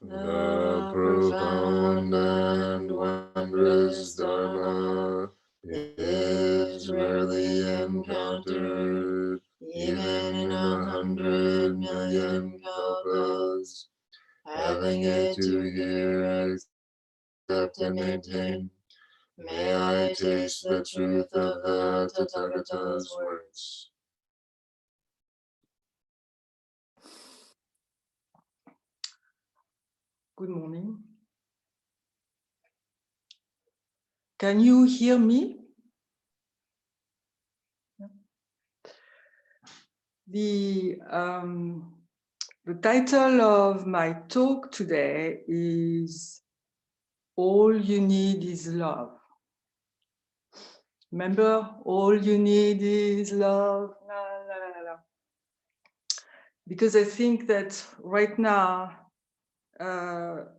The profound and wondrous Dharma is rarely encountered, even in 100 million kalpas. Having it to hear, accept, and maintain, may I taste the truth of the Tathagata's words. Good morning. Can you hear me? The title of my talk today is All You Need is Love. Remember, all you need is love. La, la, la, la. Because I think that right now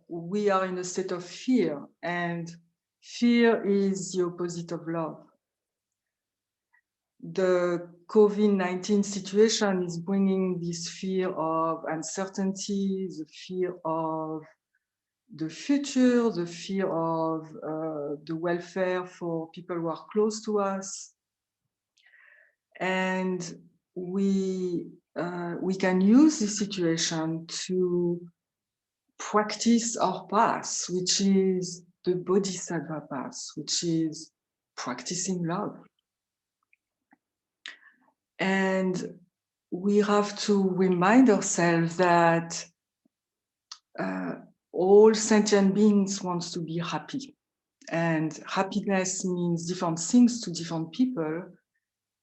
we are in a state of fear, and fear is the opposite of love. The COVID-19 situation is bringing this fear of uncertainty, the fear of the future, the fear of the welfare for people who are close to us. And we can use this situation to practice our path, which is the Bodhisattva path, which is practicing love. And we have to remind ourselves that all sentient beings want to be happy. And happiness means different things to different people,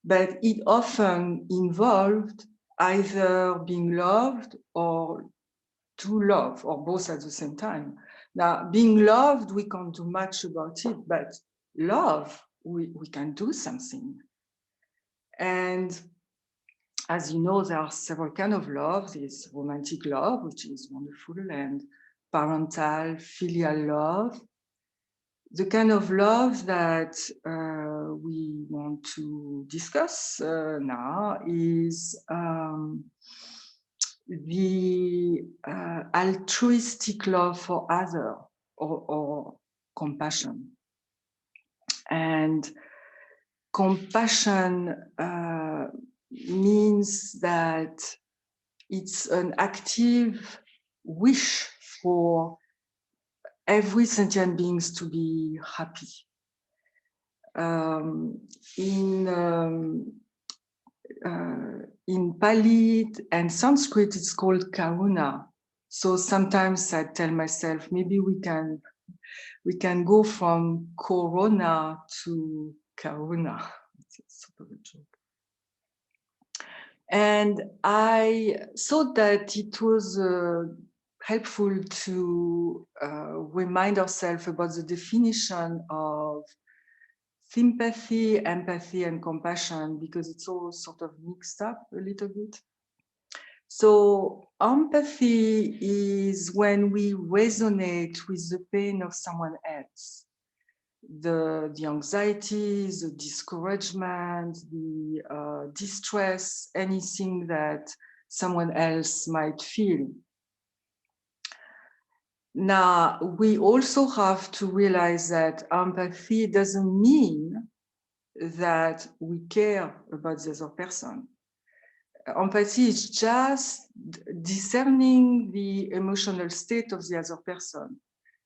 but it often involved either being loved or to love, or both at the same time. Now, being loved, we can't do much about it, but love, we can do something. And as you know, there are several kinds of love. There's romantic love, which is wonderful, and parental, filial love. The kind of love that we want to discuss now is the altruistic love for others, or compassion. And compassion means that it's an active wish for every sentient beings to be happy. In Pali and Sanskrit, it's called karuna. So sometimes I tell myself, maybe we can go from corona to karuna. It's sort of a joke. And I thought that it was helpful to remind ourselves about the definition of sympathy, empathy, and compassion, because it's all sort of mixed up a little bit. So empathy is when we resonate with the pain of someone else, the anxieties, the discouragement, the distress, anything that someone else might feel. Now, we also have to realize that empathy doesn't mean that we care about the other person. Empathy is just discerning the emotional state of the other person.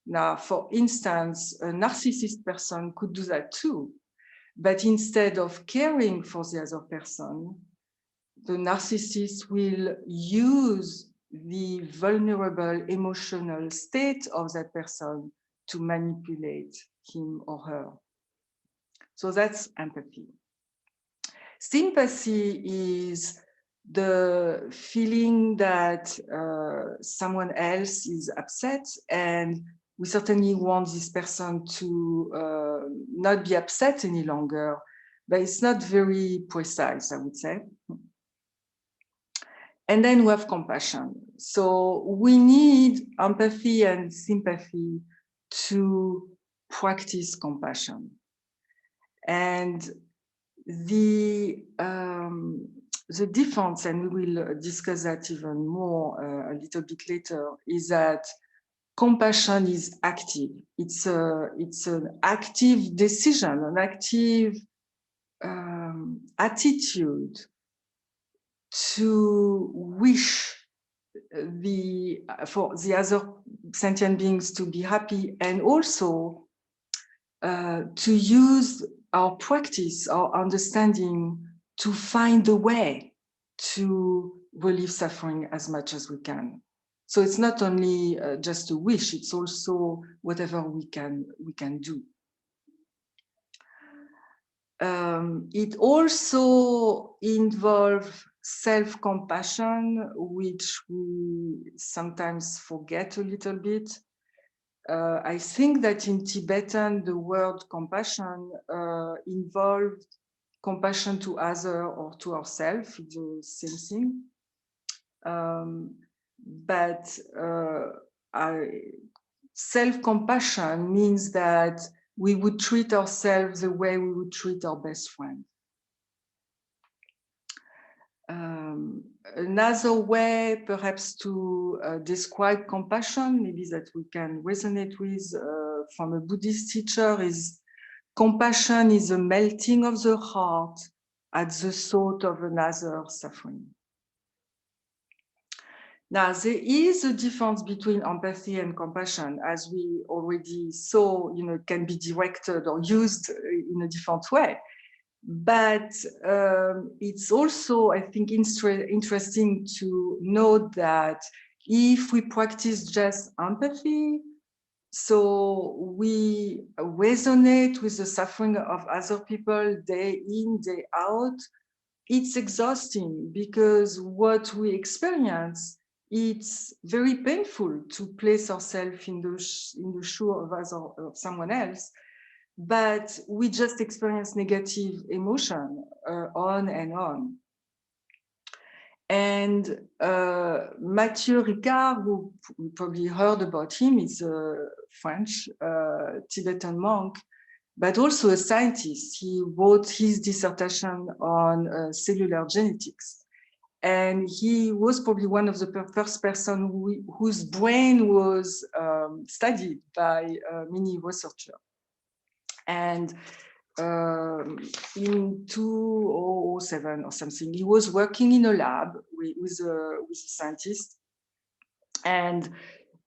Now, for instance, a narcissist person could do that too, but instead of caring for the other person, the narcissist will use the vulnerable emotional state of that person to manipulate him or her. So that's empathy. Sympathy is the feeling that someone else is upset, and we certainly want this person to not be upset any longer, but it's not very precise, I would say. And then we have compassion. So we need empathy and sympathy to practice compassion. And the difference, and we will discuss that even more a little bit later, is that compassion is active. It's an active decision, an active attitude to wish for the other sentient beings to be happy, and also to use our practice, our understanding to find a way to relieve suffering as much as we can. So it's not only just a wish, it's also whatever we can do. It also involves self-compassion, which we sometimes forget a little bit. I think that in Tibetan, the word compassion involved compassion to other or to ourselves, it's the same thing. But self-compassion means that we would treat ourselves the way we would treat our best friend. Another way, perhaps, to describe compassion, maybe that we can resonate with from a Buddhist teacher, is compassion is a melting of the heart at the thought of another suffering. Now, there is a difference between empathy and compassion, as we already saw, it can be directed or used in a different way. But it's also, I think, interesting to note that if we practice just empathy, so we resonate with the suffering of other people day in, day out, it's exhausting, because what we experience, it's very painful to place ourselves in the shoe of someone else. But we just experience negative emotion on and on. And Mathieu Ricard, who you probably heard about him, is a French Tibetan monk, but also a scientist. He wrote his dissertation on cellular genetics. And he was probably one of the first person whose brain was studied by many researchers. And in 2007 or something, he was working in a lab with a scientist, and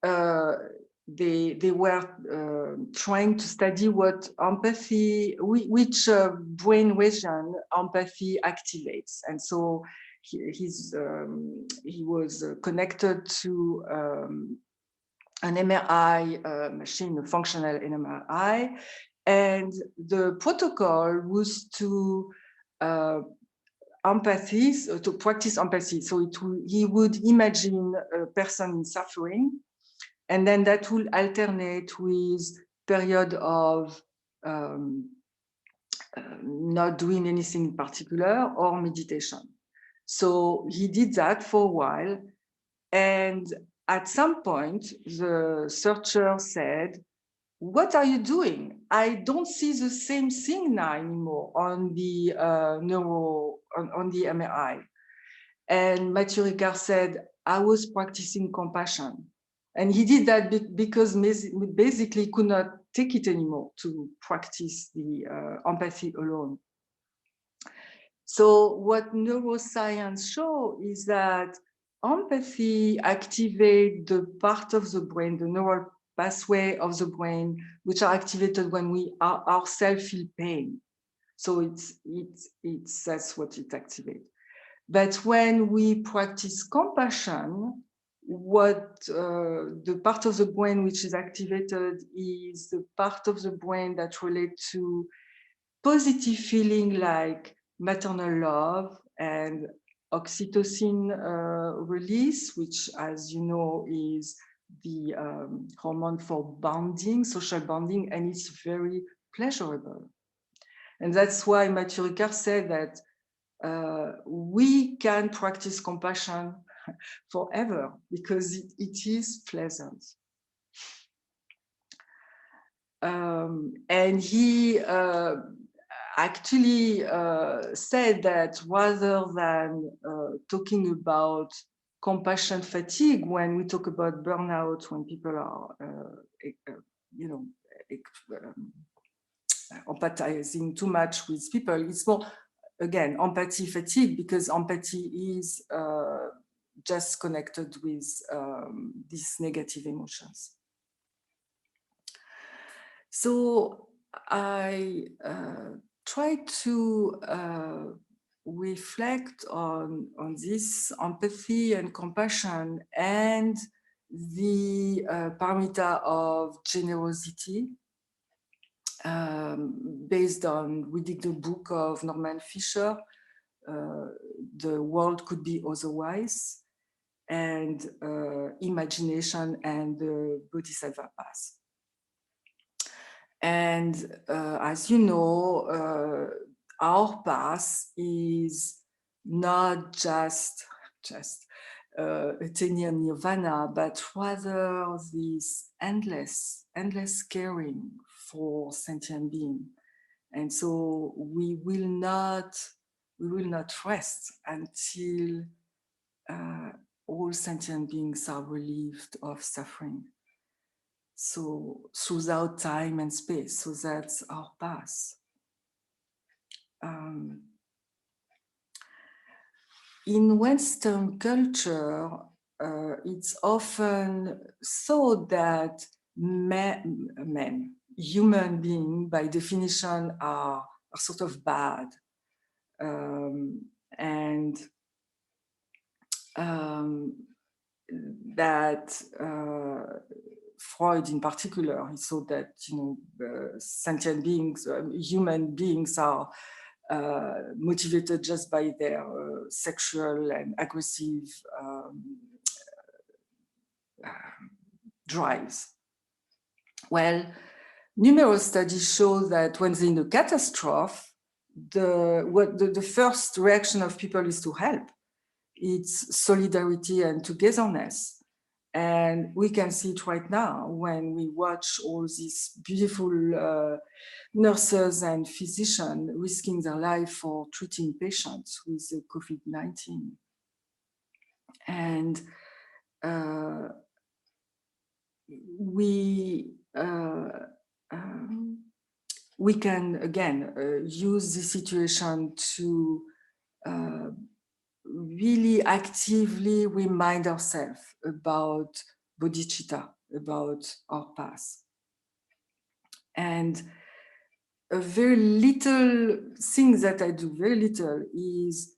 they were trying to study what empathy, which brain region empathy activates. And so he was connected to an MRI machine, a functional MRI. And the protocol was to to practice empathy. So he would imagine a person in suffering, and then that will alternate with period of not doing anything in particular or meditation. So he did that for a while, and at some point, the searcher said, "What are you doing? I don't see the same thing now anymore on the on the MRI." And Mathieu Ricard said, "I was practicing compassion." And he did that because basically could not take it anymore to practice the empathy alone. So what neuroscience shows is that empathy activates the part of the brain, the neural pathway of the brain, which are activated when we ourselves feel pain. So that's what it activates. But when we practice compassion, what the part of the brain which is activated is the part of the brain that relates to positive feeling like maternal love and oxytocin release, which, as you know, is the hormone for bonding, social bonding, and it's very pleasurable. And that's why Mathieu Ricard said that we can practice compassion forever because it is pleasant. And he actually said that rather than talking about compassion fatigue when we talk about burnout, when people are, empathizing too much with people. It's more, again, empathy fatigue, because empathy is just connected with these negative emotions. So I try to reflect on this empathy and compassion and the parameter of generosity, based on reading the book of Norman Fisher, The World Could Be Otherwise, and Imagination and the Bodhisattva Path. And as you know, our path is not just attaining nirvana, but rather this endless caring for sentient being. And so we will not rest until all sentient beings are relieved of suffering. So throughout time and space, so that's our path. In Western culture, it's often thought that men, human beings, by definition, are sort of bad, and that Freud, in particular, he thought that sentient beings, human beings, are motivated just by their sexual and aggressive drives. Well, numerous studies show that when there's a catastrophe, the first reaction of people is to help. It's solidarity and togetherness. And we can see it right now when we watch all these beautiful nurses and physicians risking their life for treating patients with COVID-19. And we can, again, use this situation to really actively remind ourselves about bodhicitta, about our path. And a very little thing that I do, very little, is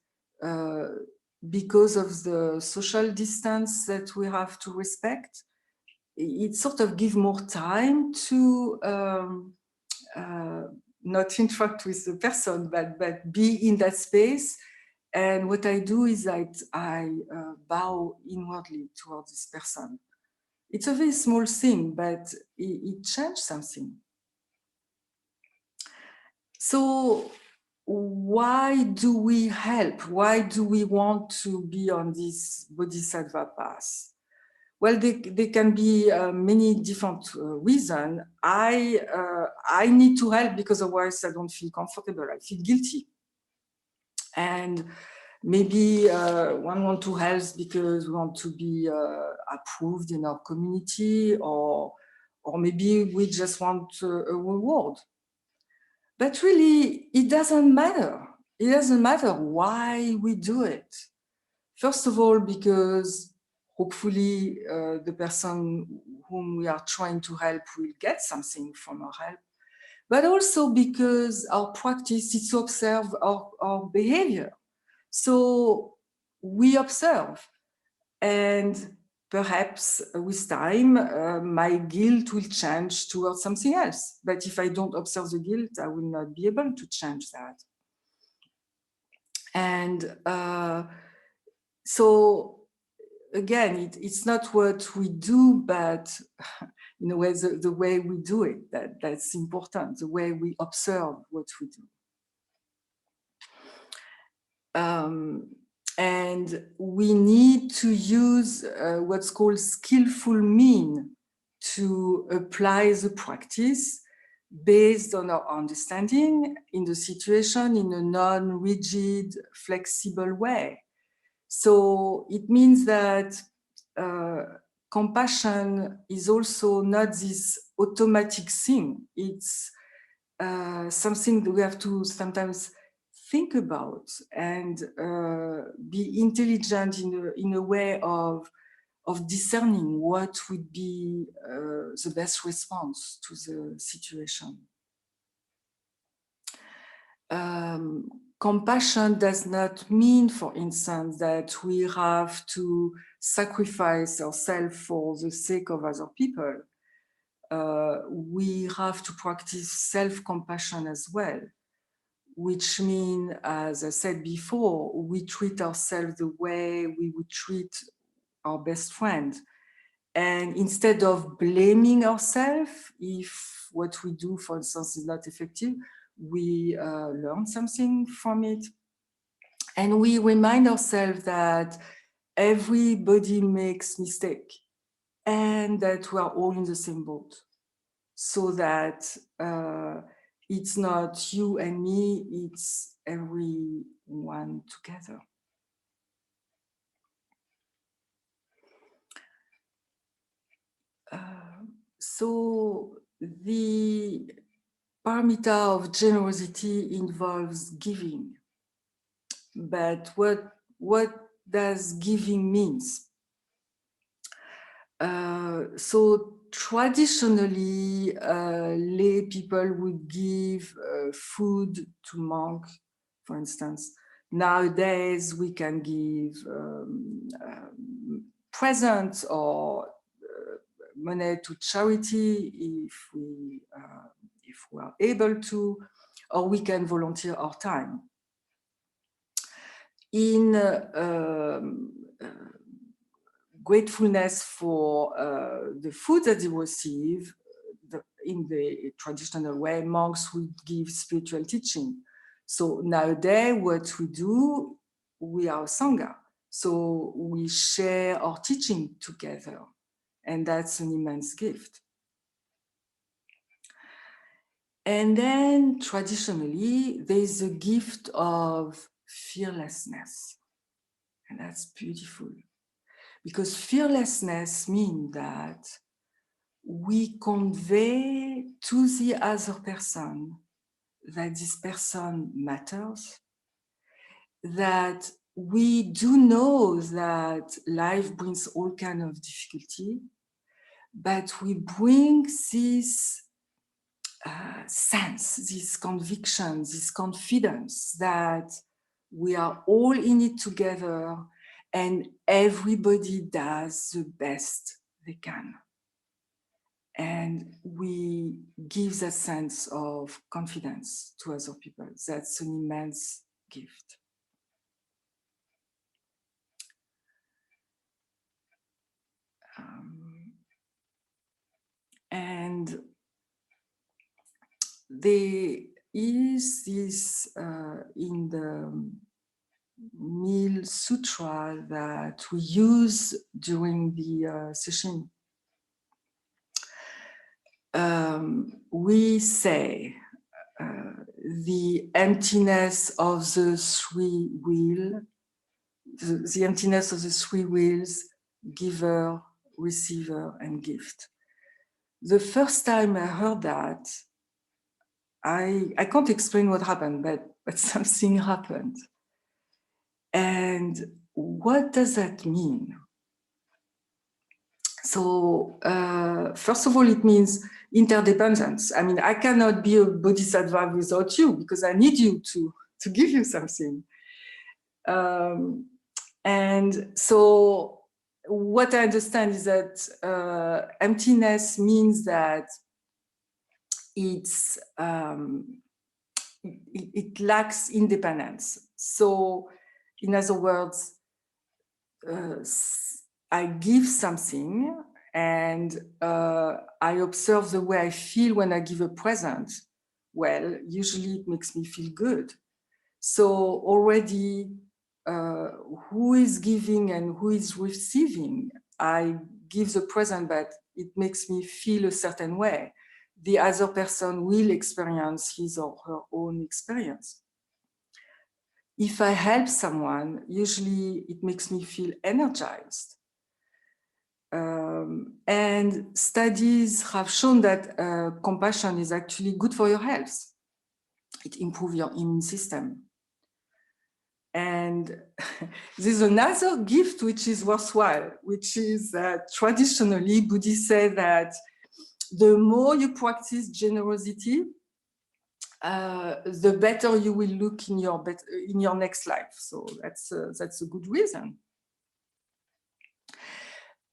because of the social distance that we have to respect, it sort of gives more time to not interact with the person, but be in that space. And what I do is that I bow inwardly towards this person. It's a very small thing, but it changed something. So why do we help? Why do we want to be on this bodhisattva path? Well, there can be many different reasons. I need to help because otherwise I don't feel comfortable. I feel guilty. And maybe one wants to help because we want to be approved in our community, or maybe we just want a reward. But really, it doesn't matter. It doesn't matter why we do it. First of all, because hopefully the person whom we are trying to help will get something from our help. But also because our practice is to observe our behavior. So we observe, and perhaps with time, my guilt will change towards something else. But if I don't observe the guilt, I will not be able to change that. And so again, it's not what we do, but in a way, the way we do it, that's important, the way we observe what we do. And we need to use what's called skillful mean to apply the practice based on our understanding in the situation in a non-rigid, flexible way. So it means that compassion is also not this automatic thing. It's something that we have to sometimes think about and be intelligent in a way of discerning what would be the best response to the situation. Compassion does not mean, for instance, that we have to sacrifice ourselves for the sake of other people. We have to practice self-compassion as well, which means, as I said before, we treat ourselves the way we would treat our best friend. And instead of blaming ourselves if what we do, for instance, is not effective, we learn something from it. And we remind ourselves that everybody makes mistakes and that we are all in the same boat. So that it's not you and me, it's everyone together. So the paramita of generosity involves giving. But what does giving means? So traditionally, lay people would give food to monks, for instance. Nowadays, we can give presents or money to charity if we are able to, or we can volunteer our time. In gratefulness for the food that they receive, in the traditional way, monks would give spiritual teaching. So nowadays, what we do, we are a sangha. So we share our teaching together. And that's an immense gift. And then traditionally, there's a gift of fearlessness. And that's beautiful. Because fearlessness means that we convey to the other person that this person matters, that we do know that life brings all kinds of difficulty, but we bring this sense, this conviction, this confidence that we are all in it together and everybody does the best they can. And we give that sense of confidence to other people. That's an immense gift. And there is this in the Meal Sutra that we use during the session. We say the emptiness of the three wheels, the emptiness of the three wheels, giver, receiver, and gift. The first time I heard that, I can't explain what happened, but something happened. And what does that mean? So first of all, it means interdependence. I mean, I cannot be a bodhisattva without you because I need you to give you something. And so what I understand is that emptiness means that it's it lacks independence. So in other words, I give something and I observe the way I feel when I give a present. Well, usually it makes me feel good. So already who is giving and who is receiving, I give the present, but it makes me feel a certain way. The other person will experience his or her own experience. if I help someone, usually it makes me feel energized. And studies have shown that compassion is actually good for your health. It improves your immune system. And there's another gift which is worthwhile, which is that traditionally Buddhists say that the more you practice generosity, the better you will look in your next life. So that's a good reason.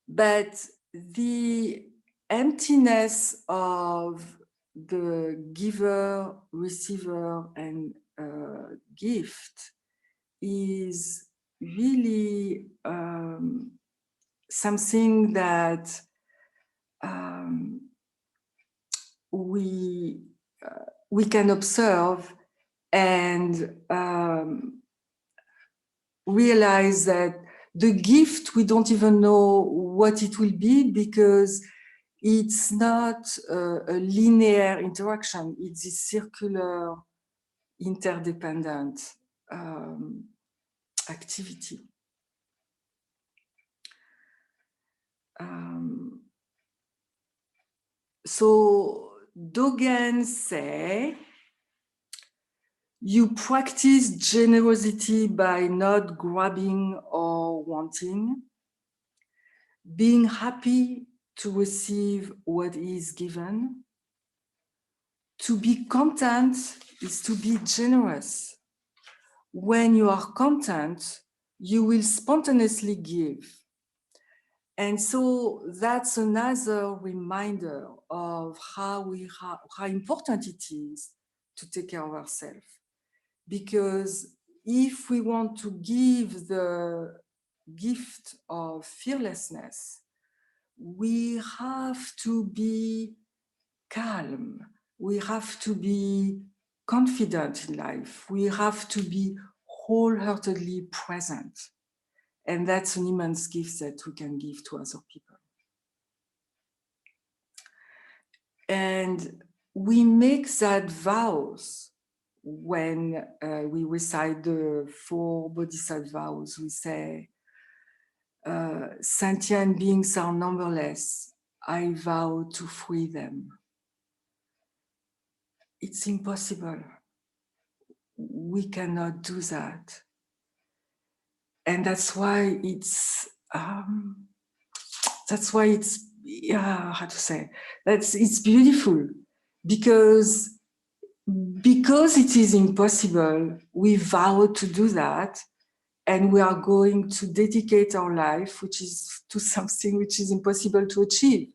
But the emptiness of the giver, receiver, and gift is really something that we can observe and realize that the gift, we don't even know what it will be because it's not a linear interaction. It's a circular, interdependent activity. So Dogen say, you practice generosity by not grabbing or wanting, being happy to receive what is given. To be content is to be generous. When you are content, you will spontaneously give. And so that's another reminder of how important it is to take care of ourselves. Because if we want to give the gift of fearlessness, we have to be calm. We have to be confident in life. We have to be wholeheartedly present. And that's an immense gift that we can give to other people. And we make that vows when we recite the 4 Bodhisattva vows. We say, sentient beings are numberless. I vow to free them. It's impossible. We cannot do that. And that's why it's, yeah, how to say, it's beautiful because it is impossible, we vow to do that, and we are going to dedicate our life, which is to something which is impossible to achieve.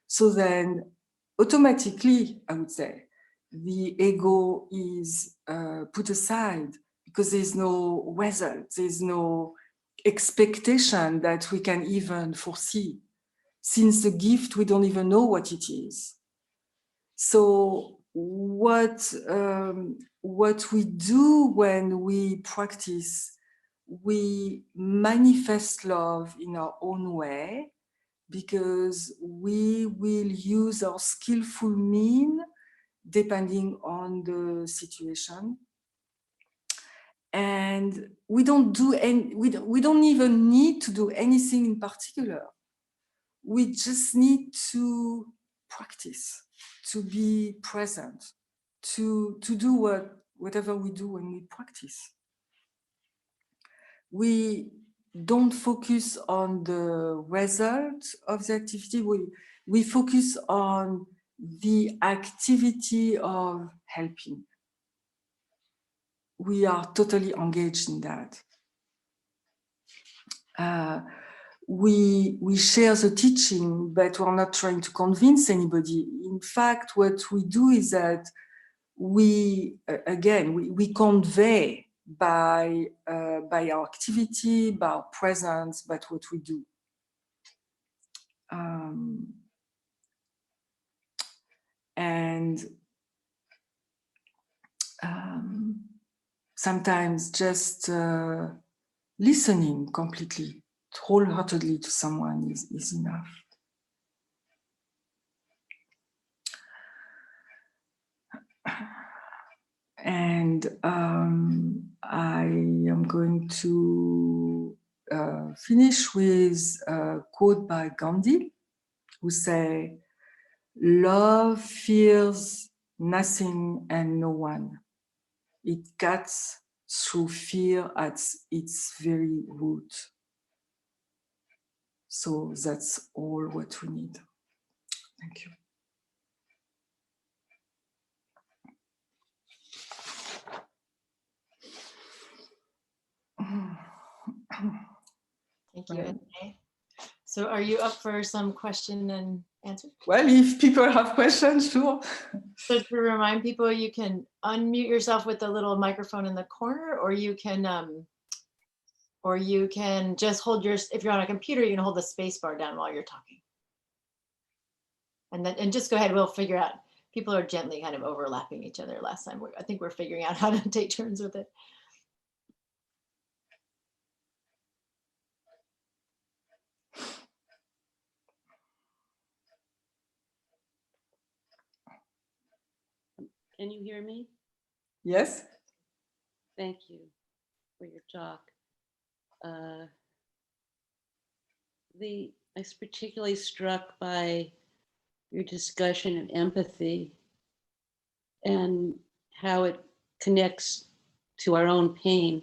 So then automatically, I would say, the ego is put aside because there's no result, there's no expectation that we can even foresee. Since the gift, we don't even know what it is. So what we do when we practice, we manifest love in our own way because we will use our skillful mean depending on the situation. And we don't even need to do anything in particular. We just need to practice, to be present, to do whatever we do when we practice. We don't focus on the result of the activity. We focus on the activity of helping. We are totally engaged in that. We share the teaching, but we're not trying to convince anybody. In fact, what we do is that we convey by our activity, by our presence, by what we do. And sometimes just listening completely, wholeheartedly to someone is enough. And I am going to finish with a quote by Gandhi, who say, "Love fears nothing and no one. It cuts through fear at its very root." So that's all what we need. Thank you. Thank you, Edmee. So are you up for some question and answer? Well, if people have questions, sure. So to remind people, you can unmute yourself with the little microphone in the corner, or you can just hold your, if you're on a computer, you can hold the space bar down while you're talking. And just go ahead, we'll figure out, people are gently kind of overlapping each other last time. I think we're figuring out how to take turns with it. Can you hear me? Yes. Thank you for your talk. I was particularly struck by your discussion of empathy and how it connects to our own pain,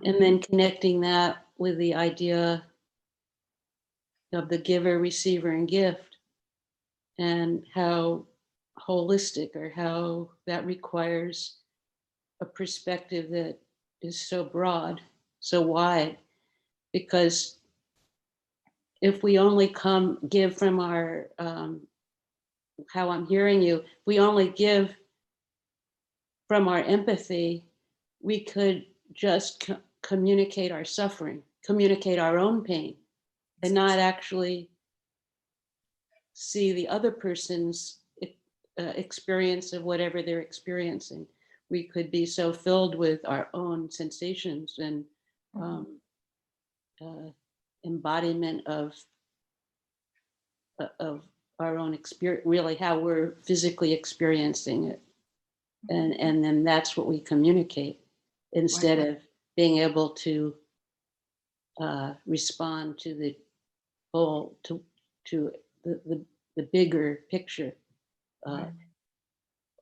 and then connecting that with the idea of the giver, receiver, and gift, and how holistic, or how that requires a perspective that is so broad, so wide, because if we only give from our, how I'm hearing you, if we only give from our empathy, we could just communicate our suffering, communicate our own pain, and not actually see the other person's experience of whatever they're experiencing. We could be so filled with our own sensations and embodiment of our own experience, really how we're physically experiencing it. And then that's what we communicate, instead of being able to respond to the whole, to the bigger picture.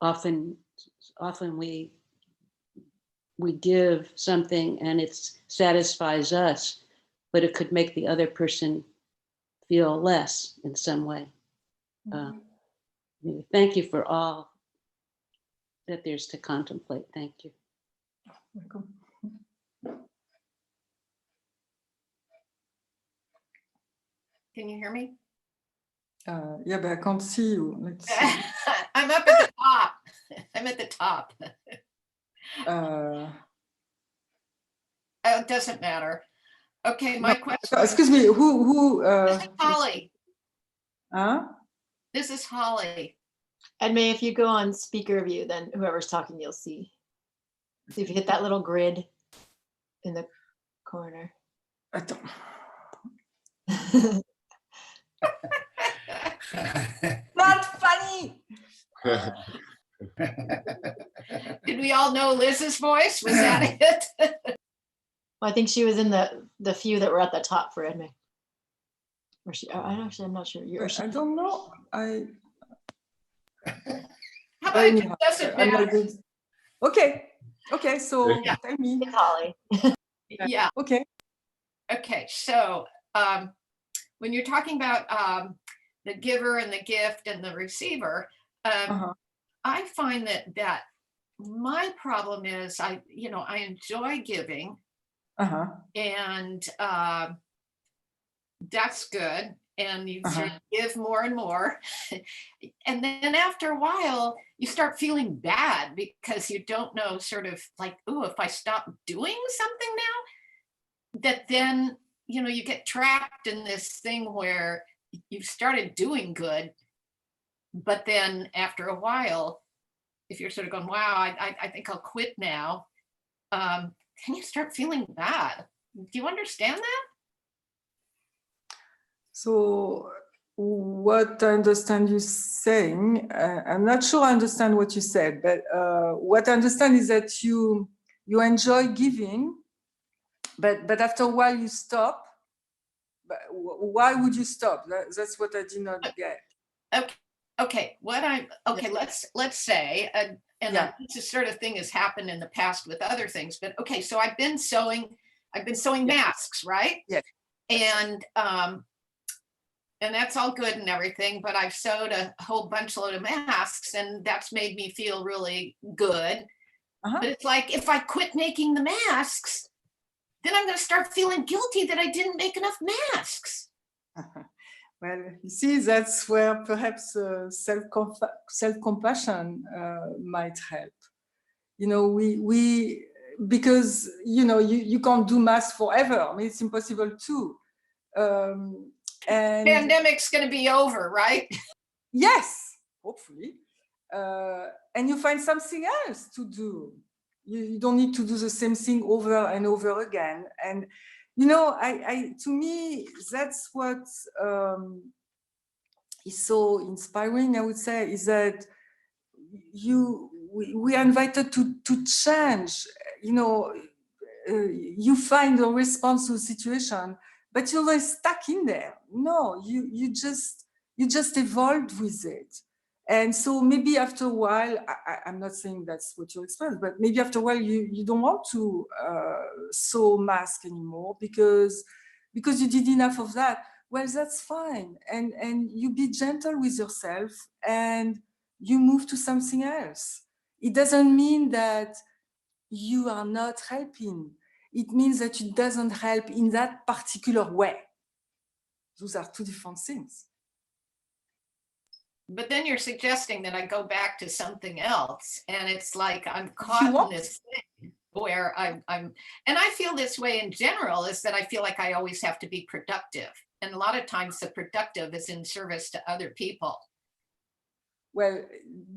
Often we give something and it satisfies us, but it could make the other person feel less in some way. Thank you for all that there's to contemplate. Thank you. Welcome. Can you hear me? Yeah, but I can't see you. Let's see. I'm up at the top. I'm at the top. It doesn't matter. Okay, my question. Excuse me, who This is Holly. Huh? This is Holly. Edmee, if you go on speaker view, then whoever's talking, you'll see. See if you hit that little grid in the corner. Not funny. Did we all know Liz's voice? Was that it? Well, I think she was in the few that were at the top for Edmee. Or she? I'm not sure. I don't know. How about it doesn't matter? Okay. So Yeah. tell me. It's Holly. Yeah. Okay. Okay. So when you're talking about the giver and the gift and the receiver, I find that my problem is I enjoy giving, and that's good. And you sort of give more and more. And then after a while, you start feeling bad because you don't know, sort of like, oh, if I stop doing something now, that then, you get trapped in this thing where you started doing good. But then after a while, if you're sort of going, wow, I think I'll quit now, then you start feeling bad. Do you understand that? So what I understand you saying, I'm not sure I understand what you said, but what I understand is that you enjoy giving, but after a while you stop. But why would you stop? That's what I did not get. Okay. Let's say, Yeah. this sort of thing has happened in the past with other things, but okay, so I've been sewing masks, right? Yes. And that's all good and everything, but I've sewed a whole bunch load of masks, and that's made me feel really good. Uh-huh. But it's like, if I quit making the masks, then I'm going to start feeling guilty that I didn't make enough masks. Well, you see, that's where perhaps self-compassion might help. You know, we because, you know, you can't do masks forever. I mean, it's impossible too. And pandemic's going to be over, right? Yes, hopefully. And you find something else to do. You don't need to do the same thing over and over again. And, you know, to me, that's what is so inspiring, I would say, is that we are invited to change. You know, you find a response to a situation, but you're always stuck in there. No, you just evolved with it. And so maybe after a while, I'm not saying that's what you experience, but maybe after a while you don't want to sew mask anymore because you did enough of that. Well, that's fine. And you be gentle with yourself and you move to something else. It doesn't mean that you are not helping. It means that it doesn't help in that particular way. Those are two different things. But then you're suggesting that I go back to something else, and it's like I'm caught in this thing where I'm and I feel this way in general, is that I feel like I always have to be productive, and a lot of times the productive is in service to other people. Well,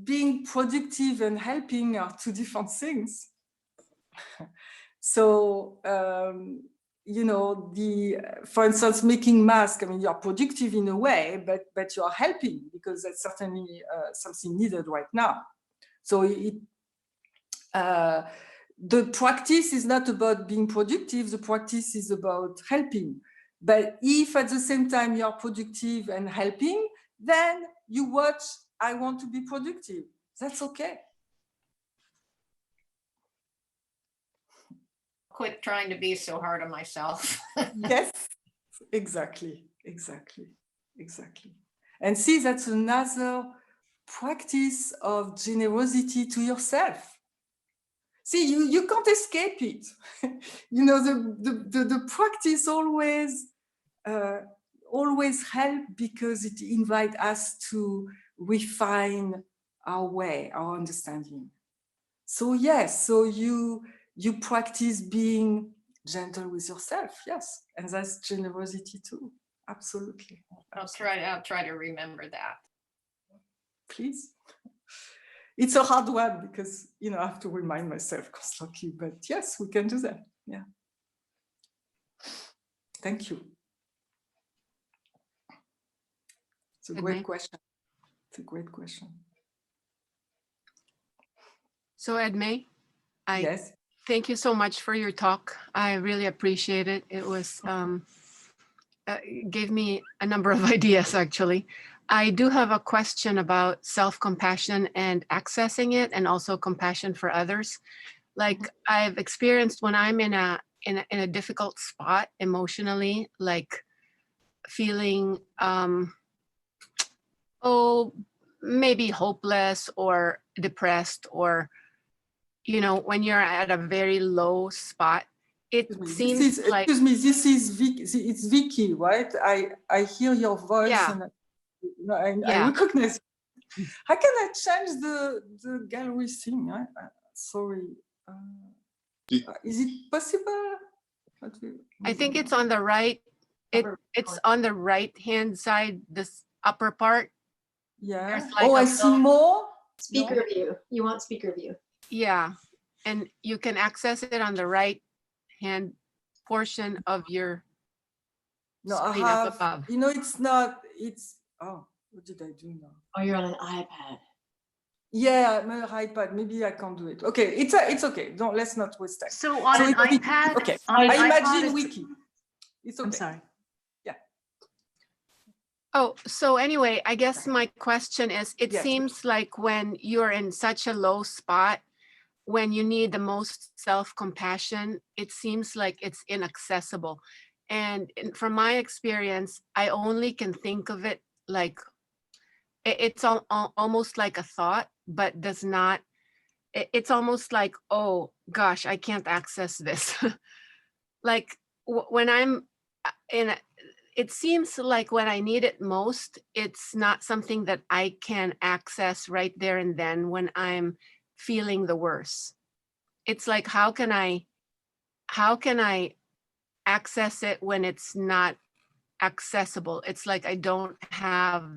being productive and helping are two different things. So you know, for instance, making masks, I mean, you're productive in a way, but you're helping because that's certainly something needed right now. So the practice is not about being productive, the practice is about helping. But if at the same time you're productive and helping, then you watch, I want to be productive. That's okay. Quit trying to be so hard on myself. Yes, exactly. And see, that's another practice of generosity to yourself. See, you can't escape it. You know, the practice always help because it invites us to refine our way, our understanding. So yes, so you practice being gentle with yourself, yes, and that's generosity too. Absolutely. I'll try to remember that. Please. It's a hard one because, you know, I have to remind myself constantly, but yes, we can do that. Yeah. Thank you. It's a great question. It's a great question. So Edmee, Yes. Thank you so much for your talk. I really appreciate it. It was gave me a number of ideas, actually. I do have a question about self-compassion and accessing it, and also compassion for others. Like I've experienced when I'm in a difficult spot emotionally, like feeling maybe hopeless or depressed, or you know, when you're at a very low spot, it seems like. Excuse me, this is Vicky. It's Vicky, right? I hear your voice. Yeah. And I recognize. How can I change the gallery thing? Sorry. Is it possible? I think it's on the right. It's on the right hand side, this upper part. Yeah. Like I see more. Speaker view. You want speaker view. Yeah. And you can access it on the right hand portion of your No, I screen have, up above. you know, it's not, it's, oh, What did I do now? Oh, you're on an iPad. Yeah, my iPad. Maybe I can't do it. Okay, it's okay. Let's not waste time. So on an it's Wiki. iPad, Okay, on an I iPod, imagine it's- Wiki. It's okay. I'm sorry. Oh, so anyway, I guess my question is, it Yes. seems like when you're in such a low spot, when you need the most self-compassion, it seems like it's inaccessible. And from my experience, I only can think of it like, it's almost like a thought, but does not, it's almost like, oh gosh, I can't access this. Like when I'm in it seems like when I need it most, it's not something that I can access right there and then when I'm feeling the worst. It's like, how can I access it when it's not accessible? It's like I don't have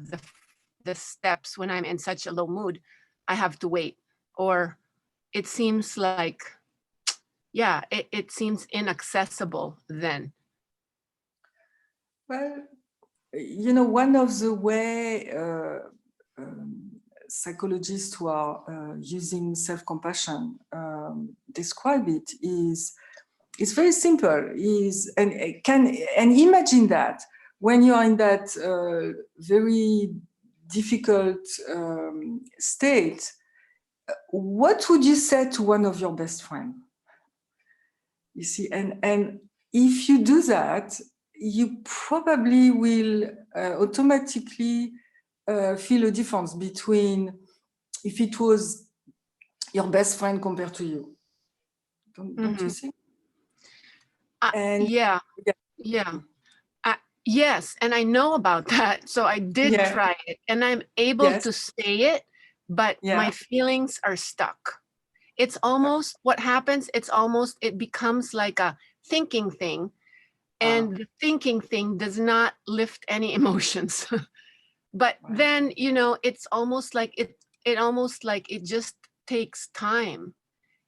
the steps when I'm in such a low mood. I have to wait. Or it seems like, yeah, it seems inaccessible then. Well, one of the way psychologists who are using self-compassion describe it is, it's very simple. And imagine that when you are in that very difficult state, what would you say to one of your best friends? You see, and if you do that, you probably will automatically feel a difference between if it was your best friend compared to you. Don't you think? And yeah. Yes, and I know about that. So I did try it, and I'm able to say it, but my feelings are stuck. It's almost what happens. It becomes like a thinking thing, and the thinking thing does not lift any emotions. But then, it's almost like it just takes time.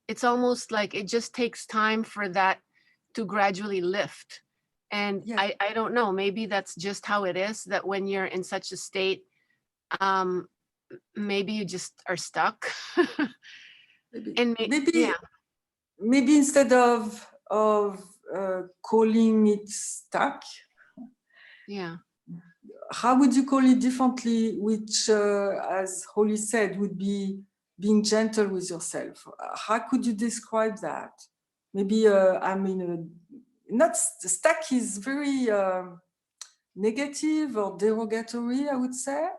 It's almost like it just takes time for that to gradually lift. And I don't know, maybe that's just how it is, that when you're in such a state, maybe you just are stuck. Maybe instead of calling it stuck, how would you call it differently, which as Holly said would be being gentle with yourself? How could you describe that? Maybe not stuck is very negative or derogatory, I would say.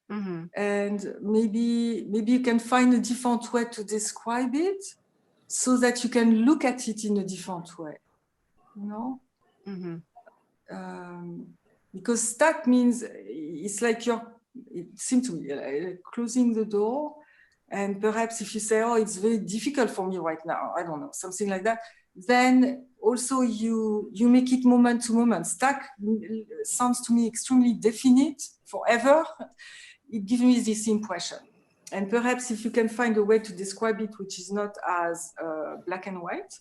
And maybe you can find a different way to describe it so that you can look at it in a different way, because stuck means it's like it seems to me like closing the door, and perhaps if you say, oh, it's very difficult for me right now, I don't know, something like that, then also you make it moment to moment. Stuck sounds to me extremely definite, forever. It gives me this impression. And perhaps if you can find a way to describe it which is not as black and white,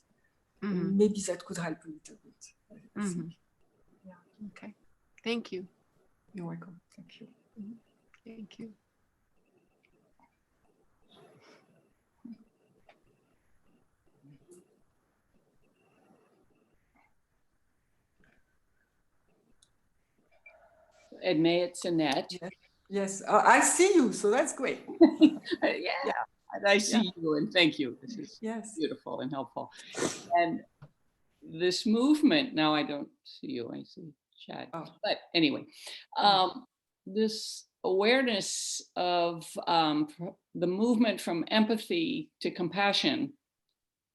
maybe that could help a little bit. Okay. Thank you. You're welcome. Thank you. Thank you. Edmee, it's Annette. Yes, I see you, so that's great. Yeah, and I see you, and thank you. This is beautiful and helpful. And this movement, now I don't see you, I see chat. But anyway, this awareness of the movement from empathy to compassion,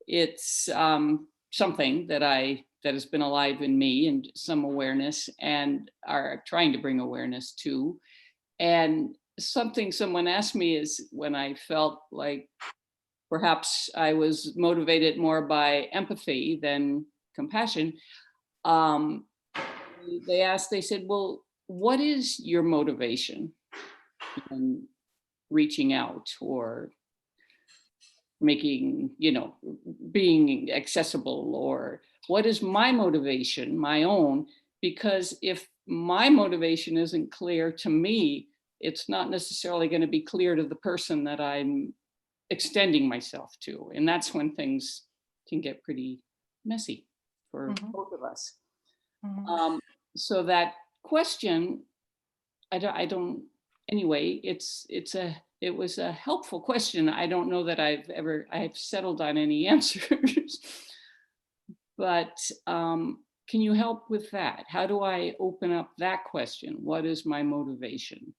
it's something that has been alive in me, and some awareness, and are trying to bring awareness to. And something someone asked me is when I felt like perhaps I was motivated more by empathy than compassion, they said, well, what is your motivation in reaching out or making, being accessible, or what is my motivation, my own? Because if my motivation isn't clear to me, it's not necessarily going to be clear to the person that I'm extending myself to. And that's when things can get pretty messy for both of us. So that question, I don't anyway, it was a helpful question. I don't know that I've settled on any answers, but can you help with that? How do I open up that question? What is my motivation?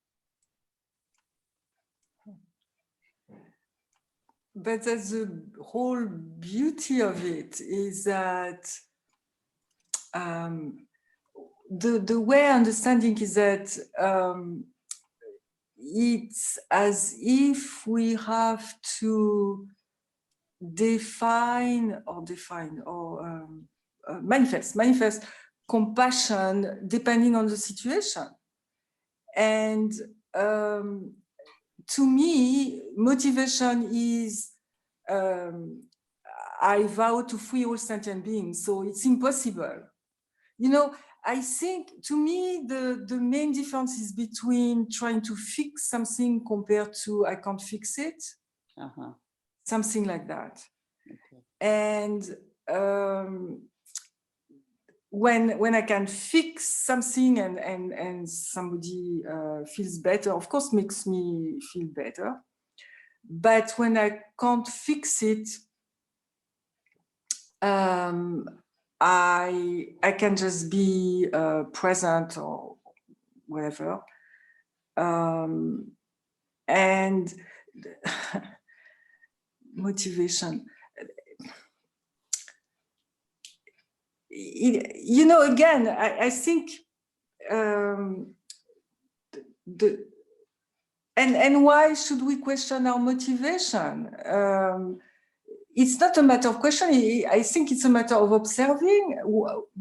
But that's the whole beauty of it, is that the way I'm understanding is that it's as if we have to define or manifest compassion depending on the situation. And to me, motivation is I vow to free all sentient beings, so it's impossible. You know, I think to me the main difference is between trying to fix something compared to I can't fix it. Something like that. Okay. And when I can fix something and somebody feels better, of course makes me feel better. But when I can't fix it, I can just be present or whatever. And motivation. You know, again, I think and why should we question our motivation? It's not a matter of questioning. I think it's a matter of observing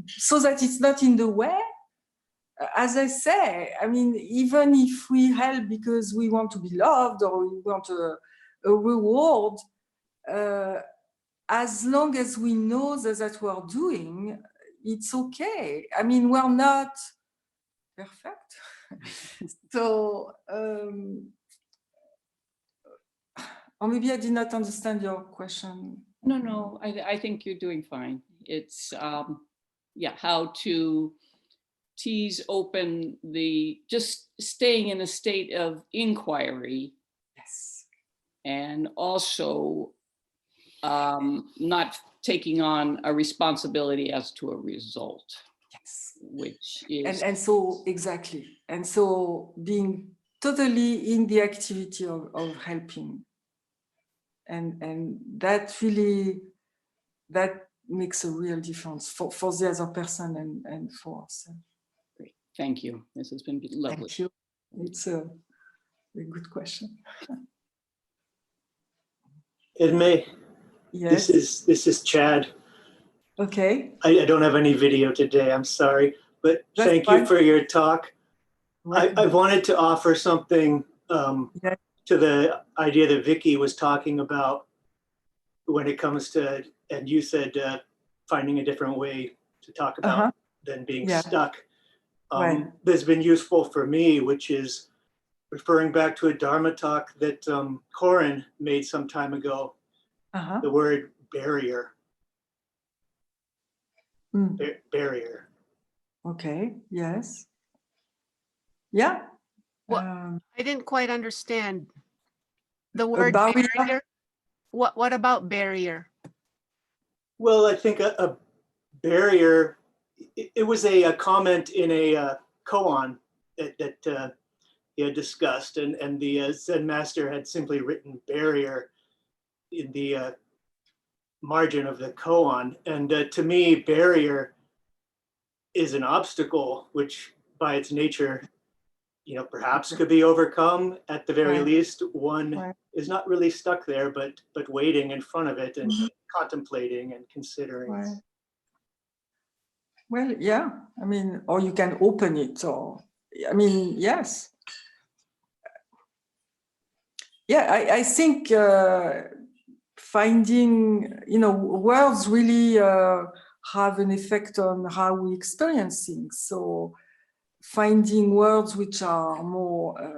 so that it's not in the way. As I say, I mean, even if we help because we want to be loved or we want a reward, as long as we know that we're doing, it's okay. I mean, we're not perfect. So, or maybe I did not understand your question. No, I think you're doing fine. It's, yeah, how to tease open just staying in a state of inquiry. Yes. And also not taking on a responsibility as to a result. Yes. Which is. And so, exactly. And so being totally in the activity of helping. And that really, that makes a real difference for the other person and for us. Great, thank you. This has been lovely. Thank you. It's a good question. Edmee, yes. This is Chad. Okay. I don't have any video today, I'm sorry, but That's thank fine. you for your talk. Right. I wanted to offer something to the idea that Vicky was talking about when it comes to, and you said finding a different way to talk about than being stuck. Right. That's been useful for me, which is referring back to a Dharma talk that Corin made some time ago, the word barrier. Barrier. Okay, yes. Yeah. I didn't quite understand the word barrier. What about barrier? Well, I think a barrier, it was a comment in a koan that he had discussed, and the Zen master had simply written barrier in the margin of the koan. And to me, barrier is an obstacle, which by its nature, perhaps could be overcome. At the very least, one is not really stuck there, but waiting in front of it and contemplating and considering. Right. Well, yeah, I mean, or you can open it, or, I mean, yes. Yeah, I think finding, words really have an effect on how we experience things. So finding words which are more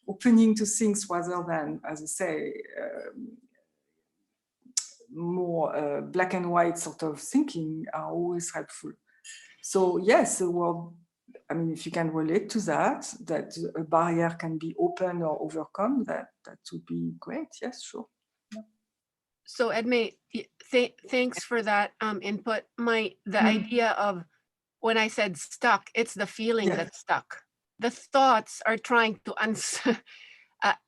opening to things rather than, as I say, more black and white sort of thinking are always helpful. So yes, the world, I mean, if you can relate to that, that a barrier can be opened or overcome, that would be great. Yes, sure. So Edmee, thanks for that input. The idea of when I said stuck, it's the feeling that's stuck. The thoughts are trying to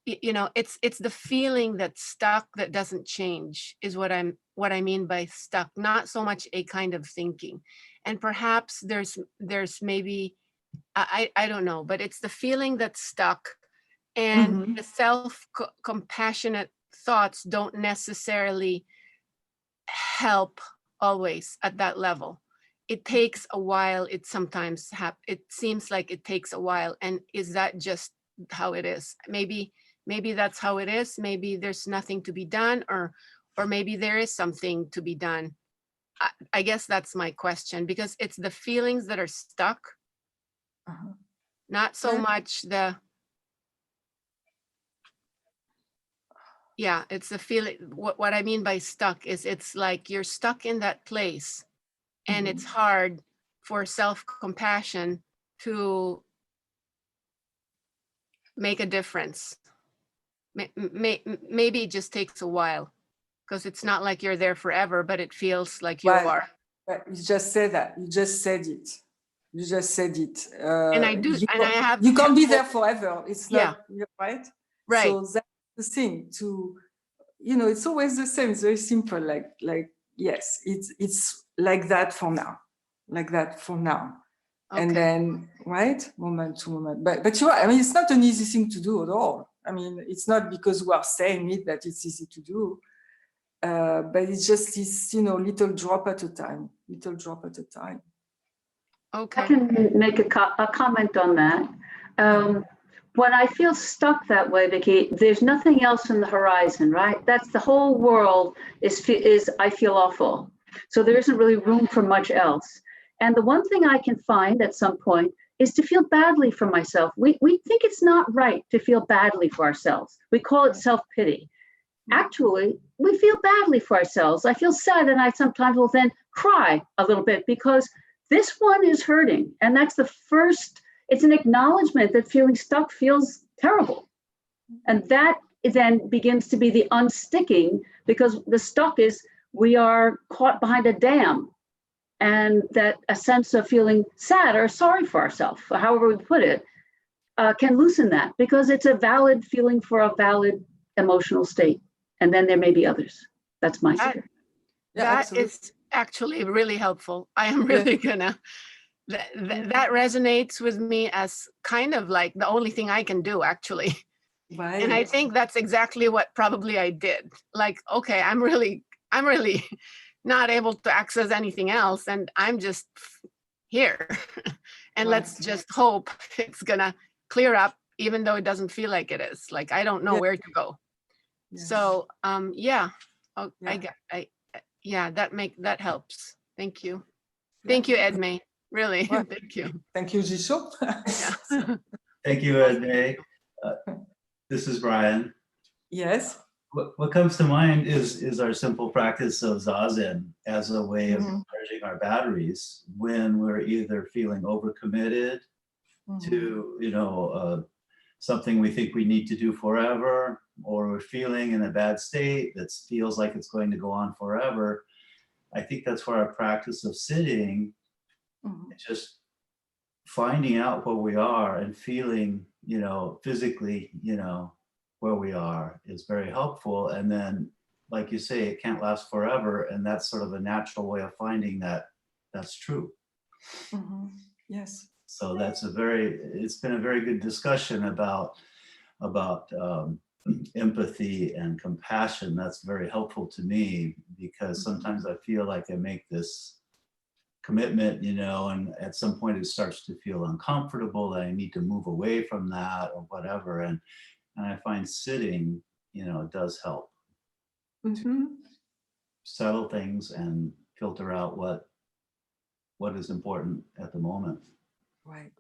it's the feeling that's stuck that doesn't change is what I mean by stuck, not so much a kind of thinking. And perhaps there's maybe, I don't know, but it's the feeling that's stuck, and the self-compassionate thoughts don't necessarily help always at that level. It takes a while. It sometimes it seems like it takes a while. And is that just how it is? Maybe that's how it is. Maybe there's nothing to be done, or maybe there is something to be done. I guess that's my question, because it's the feelings that are stuck, not so much it's the feeling. What I mean by stuck is it's like you're stuck in that place, and it's hard for self-compassion to make a difference. Maybe it just takes a while, because it's not like you're there forever, but it feels like you are. But you just said that. You just said it. You just said it. And I do, and I have. You can't be there forever. It's not right. Right. So that's the thing. It's always the same. It's very simple. Like yes, it's like that for now. Like that for now. Okay. And then, right, moment to moment. But you're right. I mean, it's not an easy thing to do at all. I mean, it's not because we are saying it that it's easy to do. But it's just this, little drop at a time. Little drop at a time. Okay. I can make a comment on that. When I feel stuck that way, Vicki, there's nothing else in the horizon, right? That's the whole world is I feel awful. So there isn't really room for much else. And the one thing I can find at some point is to feel badly for myself. We think it's not right to feel badly for ourselves. We call it self-pity. Actually, we feel badly for ourselves. I feel sad, and I sometimes will then cry a little bit because this one is hurting. And that's the first, it's an acknowledgement that feeling stuck feels terrible. And that then begins to be the unsticking, because the stuck is we are caught behind a dam. And that a sense of feeling sad or sorry for ourselves, or however we put it, can loosen that, because it's a valid feeling for a valid emotional state. And then there may be others. That's my secret. That is actually really helpful. I am really gonna, that resonates with me as kind of like the only thing I can do, actually. Right. And I think that's exactly what probably I did. Like, okay, I'm really not able to access anything else, and I'm just here. And let's just hope it's gonna clear up, even though it doesn't feel like it is. Like, I don't know where to go. So that helps. Thank you. Thank you, Edmee. Really, thank you. Thank you, Jisho. Thank you, Edmee. This is Brian. Yes. What comes to mind is our simple practice of Zazen as a way of charging our batteries when we're either feeling overcommitted to something we think we need to do forever, or we're feeling in a bad state that feels like it's going to go on forever. I think that's where our practice of sitting, just finding out where we are and feeling, physically, where we are is very helpful. And then, like you say, it can't last forever. And that's sort of a natural way of finding that that's true. Yes. So it's been a very good discussion about empathy and compassion. That's very helpful to me, because sometimes I feel like I make this commitment, and at some point it starts to feel uncomfortable that I need to move away from that or whatever. And I find sitting, does help to settle things and filter out what is important at the moment. Right.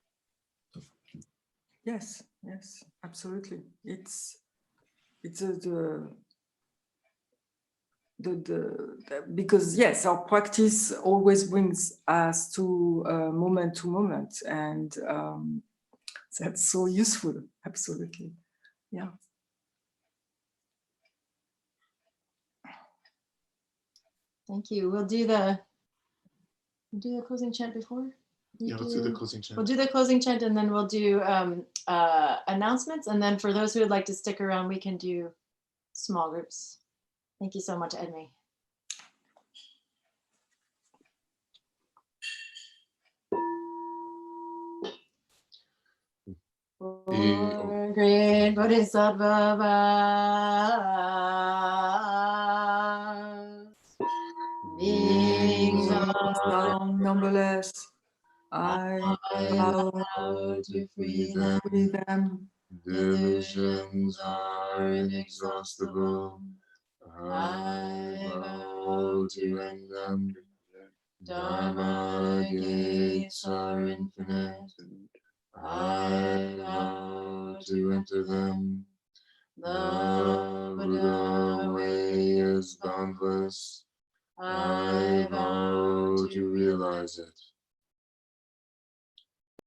Yes, yes, absolutely. It's because yes, our practice always brings us to moment, and that's so useful. Absolutely, yeah. Thank you. We'll do the closing chant before. Yeah, let's do the closing chant. We'll do the closing chant, and then we'll do announcements. And then for those who would like to stick around, we can do small groups. Thank you so much, Edmee. For great Bodhisattva beings of numberless, I vow to free them. Delusions are inexhaustible. I vow to end them. Dharma gates are infinite. I vow to enter them. The Buddha way is boundless. I vow to realize it.